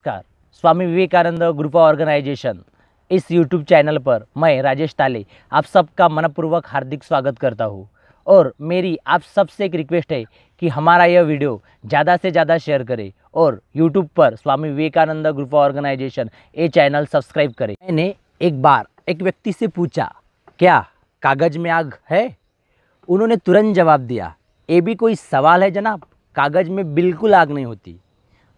नमस्कार। Swami Vivekananda group organisation इस YouTube channel पर मैं राजेश ताले आप सबका मनपूर्वक हार्दिक स्वागत करता हूं। और मेरी आप सबसे एक रिक्वेस्ट है कि हमारा यह वीडियो ज़्यादा से ज़्यादा शेयर करें और यूट्यूब पर स्वामी विवेकानंद ग्रुप ऑर्गेनाइजेशन ये चैनल सब्सक्राइब करें। मैंने एक बार एक व्यक्ति से पूछा, क्या कागज़ में आग है? उन्होंने तुरंत जवाब दिया, ये भी कोई सवाल है जनाब, कागज़ में बिल्कुल आग नहीं होती।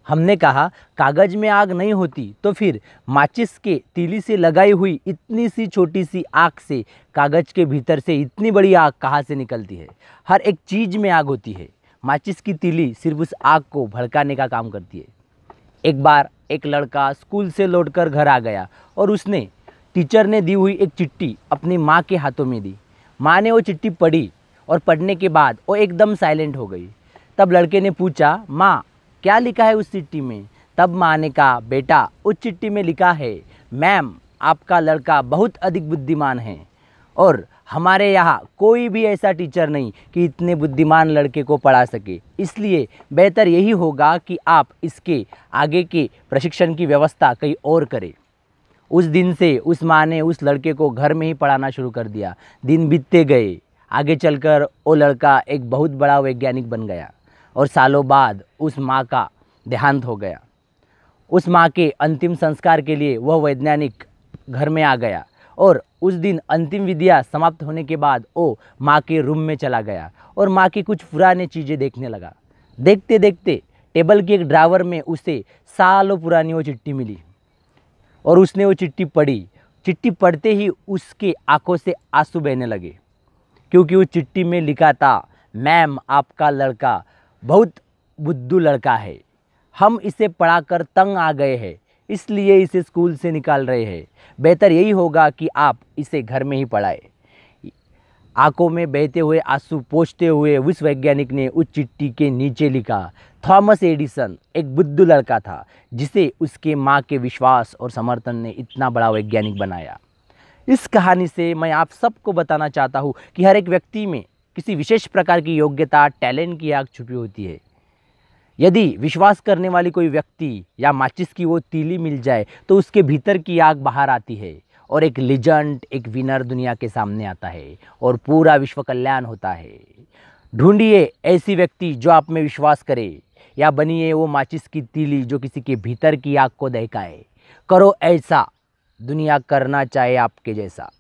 हमने कहा, कागज़ में आग नहीं होती तो फिर माचिस के तीली से लगाई हुई इतनी सी छोटी सी आग से कागज़ के भीतर से इतनी बड़ी आग कहाँ से निकलती है? हर एक चीज़ में आग होती है। माचिस की तीली सिर्फ उस आग को भड़काने का काम करती है। एक बार एक लड़का स्कूल से लौटकर घर आ गया और उसने टीचर ने दी हुई एक चिट्ठी अपनी माँ के हाथों में दी। माँ ने वो चिट्ठी पढ़ी और पढ़ने के बाद वो एकदम साइलेंट हो गई। तब लड़के ने पूछा, माँ क्या लिखा है उस चिट्ठी में? तब माँ ने कहा, बेटा उस चिट्ठी में लिखा है, मैम आपका लड़का बहुत अधिक बुद्धिमान है और हमारे यहाँ कोई भी ऐसा टीचर नहीं कि इतने बुद्धिमान लड़के को पढ़ा सके, इसलिए बेहतर यही होगा कि आप इसके आगे के प्रशिक्षण की व्यवस्था कहीं और करें। उस दिन से उस माँ ने उस लड़के को घर में ही पढ़ाना शुरू कर दिया। दिन बीतते गए, आगे चलकर वो लड़का एक बहुत बड़ा वैज्ञानिक बन गया और सालों बाद उस माँ का देहांत हो गया। उस माँ के अंतिम संस्कार के लिए वह वैज्ञानिक घर में आ गया और उस दिन अंतिम विधियाँ समाप्त होने के बाद वो माँ के रूम में चला गया और माँ की कुछ पुरानी चीज़ें देखने लगा। देखते देखते टेबल के एक ड्रावर में उसे सालों पुरानी वो चिट्ठी मिली और उसने वो चिट्ठी पढ़ी। चिट्ठी पढ़ते ही उसके आंखों से आंसू बहने लगे, क्योंकि उस चिट्ठी में लिखा था, मैम आपका लड़का बहुत बुद्धू लड़का है, हम इसे पढ़ाकर तंग आ गए हैं, इसलिए इसे स्कूल से निकाल रहे हैं। बेहतर यही होगा कि आप इसे घर में ही पढ़ाएं। आंखों में बहते हुए आंसू पोंछते हुए उस वैज्ञानिक ने उस चिट्ठी के नीचे लिखा, थॉमस एडिसन एक बुद्धू लड़का था जिसे उसके माँ के विश्वास और समर्थन ने इतना बड़ा वैज्ञानिक बनाया। इस कहानी से मैं आप सबको बताना चाहता हूँ कि हर एक व्यक्ति में किसी विशेष प्रकार की योग्यता, टैलेंट की आग छुपी होती है। यदि विश्वास करने वाली कोई व्यक्ति या माचिस की वो तीली मिल जाए तो उसके भीतर की आग बाहर आती है और एक लेजेंड, एक विनर दुनिया के सामने आता है और पूरा विश्व कल्याण होता है। ढूंढिए ऐसी व्यक्ति जो आप में विश्वास करे, या बनिए वो माचिस की तीली जो किसी के भीतर की आग को दहकाए। करो ऐसा, दुनिया करना चाहे आपके जैसा।